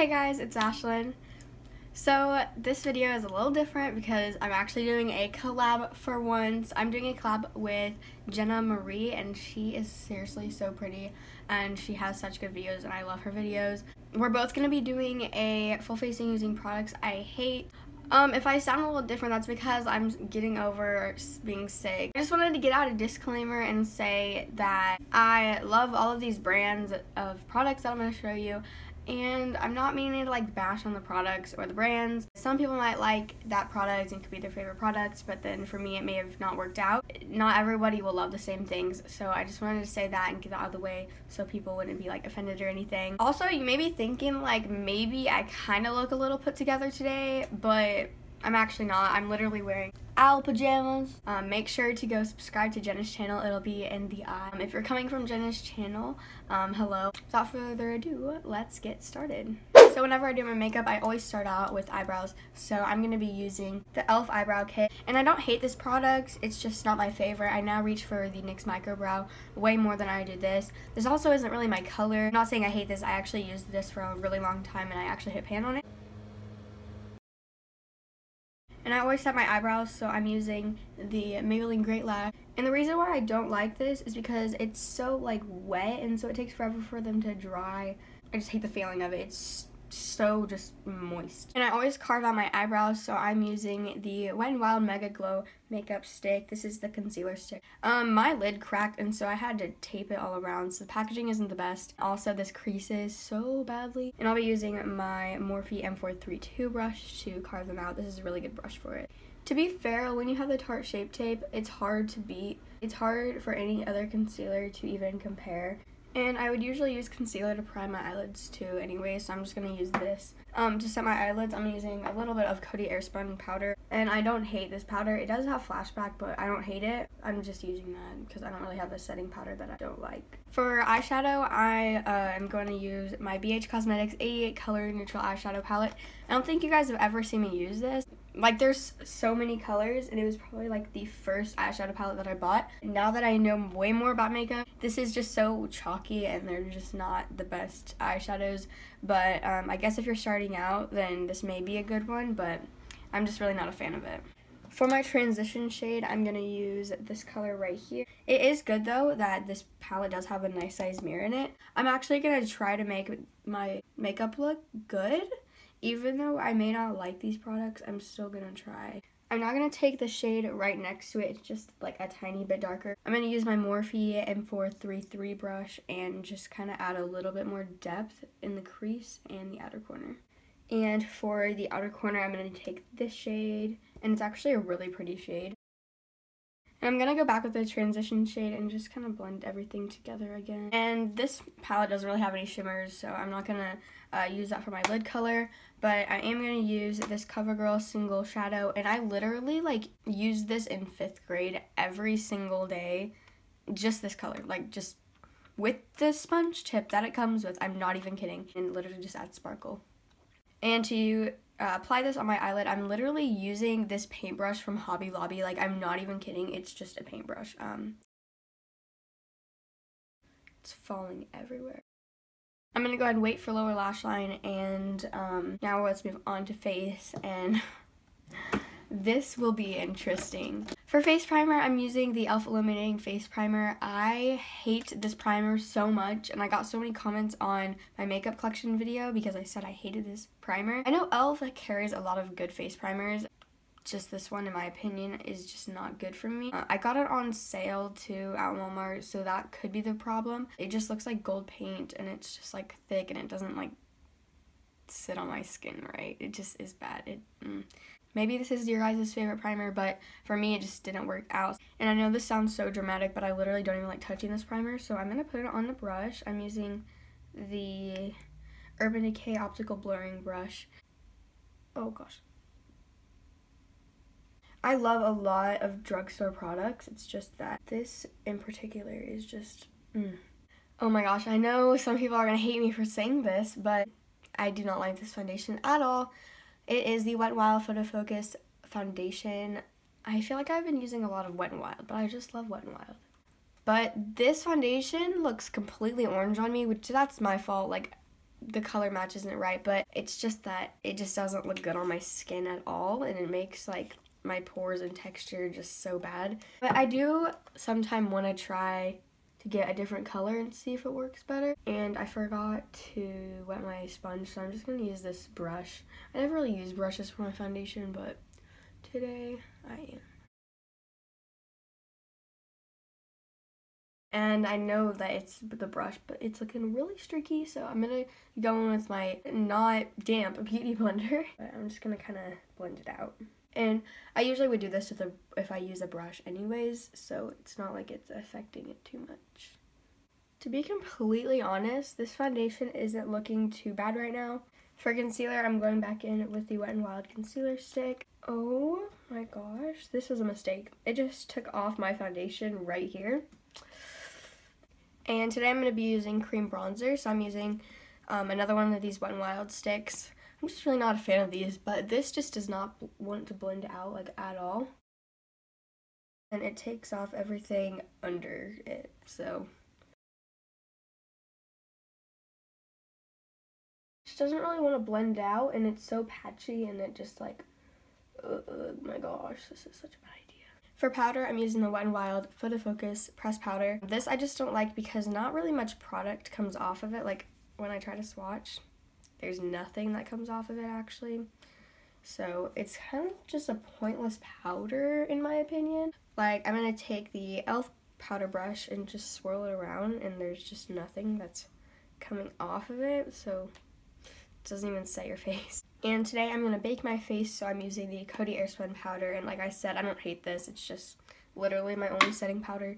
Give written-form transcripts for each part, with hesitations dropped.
Hey guys, it's Ashlynn. So this video is a little different because I'm actually doing a collab for once. I'm doing a collab with Jenna Marie, and she is seriously so pretty and she has such good videos and I love her videos. We're both going to be doing a full facing using products I hate. If I sound a little different, that's because I'm getting over being sick. I just wanted to get out a disclaimer and say that I love all of these brands of products that I'm going to show you, and I'm not meaning to like bash on the products or the brands. Some people might like that product and it could be their favorite products, but then for me it may have not worked out. Not everybody will love the same things, so I just wanted to say that and get that out of the way so people wouldn't be like offended or anything. Also, you may be thinking like maybe I kind of look a little put together today, but I'm actually not. I'm literally wearing owl pajamas. Make sure to go subscribe to Jenna's channel. It'll be in the eye. If you're coming from Jenna's channel, hello. Without further ado, let's get started. So whenever I do my makeup, I always start out with eyebrows. So I'm going to be using the e.l.f. eyebrow kit. And I don't hate this product. It's just not my favorite. I now reach for the NYX Micro Brow way more than I did this. This also isn't really my color. I'm not saying I hate this. I actually used this for a really long time and I actually hit pan on it. And I always set my eyebrows, so I'm using the Maybelline Great Lash. And the reason why I don't like this is because it's so like wet, and so it takes forever for them to dry. I just hate the feeling of it. It's so just moist. And I always carve out my eyebrows, so I'm using the Wet n Wild Mega Glow makeup stick. This is the concealer stick. My lid cracked, and so I had to tape it all around, so the packaging isn't the best. Also, this creases so badly. And I'll be using my Morphe M432 brush to carve them out. This is a really good brush for it. To be fair, when you have the Tarte Shape Tape, it's hard to beat. It's hard for any other concealer to even compare. And I would usually use concealer to prime my eyelids too anyway, so I'm just going to use this. To set my eyelids, I'm using a little bit of Coty Airspun powder. And I don't hate this powder. It does have flashback, but I don't hate it. I'm just using that because I don't really have a setting powder that I don't like. For eyeshadow, I am going to use my BH Cosmetics 88 Color Neutral Eyeshadow Palette. I don't think you guys have ever seen me use this. Like, there's so many colors, and it was probably like the first eyeshadow palette that I bought. Now that I know way more about makeup, this is just so chalky and they're just not the best eyeshadows. But I guess if you're starting out, then this may be a good one, but I'm just really not a fan of it. For my transition shade, I'm going to use this color right here. It is good though that this palette does have a nice size mirror in it. I'm actually going to try to make my makeup look good. Even though I may not like these products, I'm still going to try. I'm not going to take the shade right next to it. It's just like a tiny bit darker. I'm going to use my Morphe M433 brush and just kind of add a little bit more depth in the crease and the outer corner. And for the outer corner, I'm going to take this shade, and it's actually a really pretty shade. And I'm going to go back with the transition shade and just kind of blend everything together again. And this palette doesn't really have any shimmers, so I'm not going to use that for my lid color. But I am going to use this CoverGirl Single Shadow. And I literally like used this in 5th grade every single day. Just this color. Like just with the sponge tip that it comes with. I'm not even kidding. And literally just add sparkle. And to apply this on my eyelid, I'm literally using this paintbrush from Hobby Lobby. Like, I'm not even kidding. It's just a paintbrush. It's falling everywhere. I'm going to go ahead and wait for lower lash line, and now let's move on to face, and this will be interesting. For face primer, I'm using the e.l.f. Illuminating Face Primer. I hate this primer so much, and I got so many comments on my makeup collection video because I said I hated this primer. I know e.l.f. carries a lot of good face primers. Just this one, in my opinion, is just not good for me. I got it on sale too at Walmart, so that could be the problem. It just looks like gold paint, and it's just like thick, and it doesn't like sit on my skin right. It just is bad. Maybe this is your guys' favorite primer, but for me it just didn't work out. And I know this sounds so dramatic, but I literally don't even like touching this primer, so I'm going to put it on the brush. I'm using the Urban Decay Optical Blurring Brush. Oh gosh. I love a lot of drugstore products. It's just that this in particular is just, Oh my gosh, I know some people are going to hate me for saying this, but I do not like this foundation at all. It is the Wet n Wild Photo Focus foundation. I feel like I've been using a lot of Wet n Wild, but I just love Wet n Wild. But this foundation looks completely orange on me, which that's my fault. Like, the color match isn't right, but it's just that it just doesn't look good on my skin at all, and it makes like my pores and texture just so bad. But I do sometimes want to try to get a different color and see if it works better. And I forgot to wet my sponge, so I'm just going to use this brush. I never really use brushes for my foundation, but today I am. And I know that it's the brush, but it's looking really streaky, so I'm going to go in with my not damp beauty blender. But I'm just going to kind of blend it out. And I usually would do this if I use a brush anyways, so it's not like it's affecting it too much. To be completely honest, this foundation isn't looking too bad right now. For concealer, I'm going back in with the Wet n Wild concealer stick. Oh my gosh, this was a mistake. It just took off my foundation right here. And today I'm going to be using cream bronzer, so I'm using another one of these Wet n Wild sticks. I'm just really not a fan of these, but this just does not want to blend out like at all. And it takes off everything under it, so. It just doesn't really want to blend out, and it's so patchy, and it just like, oh my gosh, this is such a bad idea. For powder, I'm using the Wet n Wild Photo Focus Pressed Powder. This I just don't like because not really much product comes off of it, like when I try to swatch. There's nothing that comes off of it actually. So it's kind of just a pointless powder in my opinion. Like I'm going to take the e.l.f. powder brush and just swirl it around, and there's just nothing that's coming off of it, so it doesn't even set your face. And today I'm going to bake my face, so I'm using the Coty Airspun powder, and like I said, I don't hate this. It's just literally my only setting powder.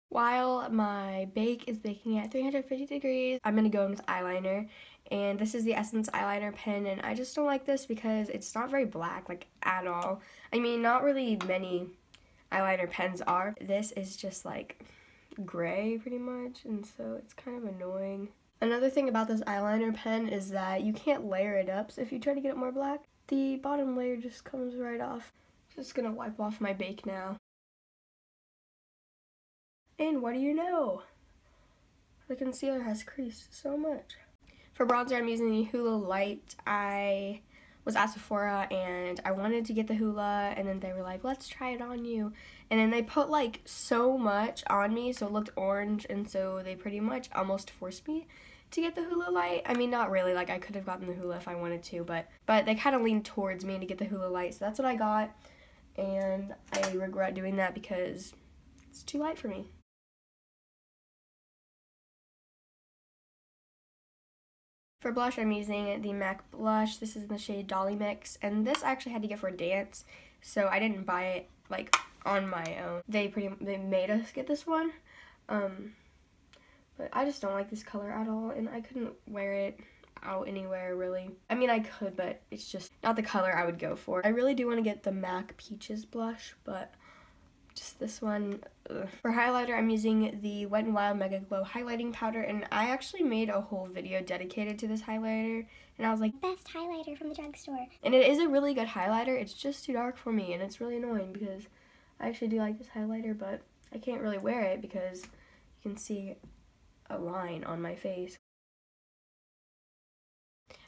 While my bake is baking at 350 degrees, I'm going to go in with eyeliner. And this is the Essence eyeliner pen, and I just don't like this because it's not very black, like, at all. I mean, not really many eyeliner pens are. This is just, like, gray, pretty much, and so it's kind of annoying. Another thing about this eyeliner pen is that you can't layer it up, so if you try to get it more black, the bottom layer just comes right off. Just going to wipe off my bake now. And what do you know? The concealer has creased so much. For bronzer, I'm using the Hoola Light. I was at Sephora and I wanted to get the Hoola, and then they were like, let's try it on you. And then they put like so much on me, so it looked orange, and so they pretty much almost forced me to get the Hoola Light. I mean, not really, like I could have gotten the Hoola if I wanted to, but they kind of leaned towards me to get the Hoola Light, so that's what I got. And I regret doing that because it's too light for me. For blush, I'm using the MAC blush. This is in the shade Dolly Mix, and this I actually had to get for a dance, so I didn't buy it like on my own. They made us get this one, but I just don't like this color at all, and I couldn't wear it out anywhere really. I mean, I could, but it's just not the color I would go for. I really do want to get the MAC Peaches blush, but just this one. Ugh. For highlighter, I'm using the Wet n Wild Mega Glow highlighting powder, and I actually made a whole video dedicated to this highlighter, and I was like, best highlighter from the drugstore. And it is a really good highlighter. It's just too dark for me, and it's really annoying because I actually do like this highlighter, but I can't really wear it because you can see a line on my face.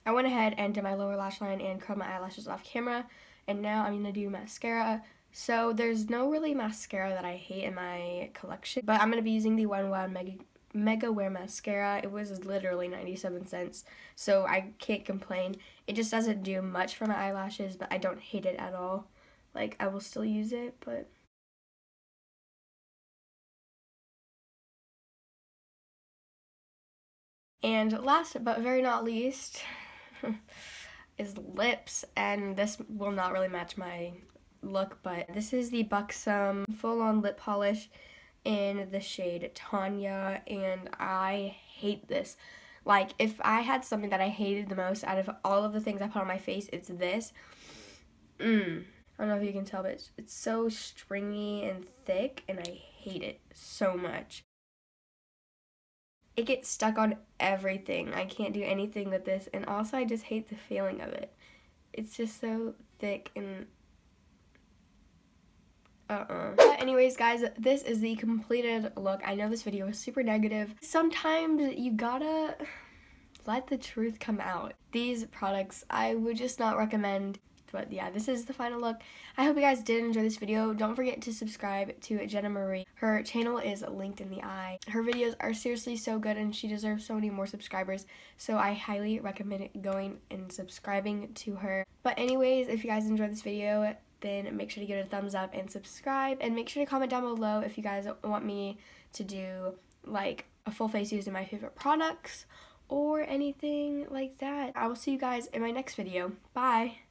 I went ahead and did my lower lash line and curled my eyelashes off camera, and now I'm going to do mascara. So there's no really mascara that I hate in my collection, but I'm going to be using the Wet n Wild Mega Wear Mascara. It was literally 97 cents, so I can't complain. It just doesn't do much for my eyelashes, but I don't hate it at all. Like, I will still use it, but... And last but very not least is lips, and this will not really match my look, but this is the Buxom full-on lip polish in the shade Tanya, and I hate this. Like, if I had something that I hated the most out of all of the things I put on my face, it's this. I don't know if you can tell, but it's so stringy and thick, and I hate it so much. It gets stuck on everything. I can't do anything with this, and also I just hate the feeling of it. It's just so thick, and But anyways, guys, this is the completed look. I know this video was super negative. Sometimes you gotta let the truth come out. These products I would just not recommend. But yeah, this is the final look. I hope you guys did enjoy this video. Don't forget to subscribe to Jenna Marie. Her channel is linked in the eye. Her videos are seriously so good and she deserves so many more subscribers. So I highly recommend going and subscribing to her. But anyways, if you guys enjoyed this video, then make sure to give it a thumbs up and subscribe. And make sure to comment down below if you guys want me to do like a full face using my favorite products or anything like that. I will see you guys in my next video. Bye!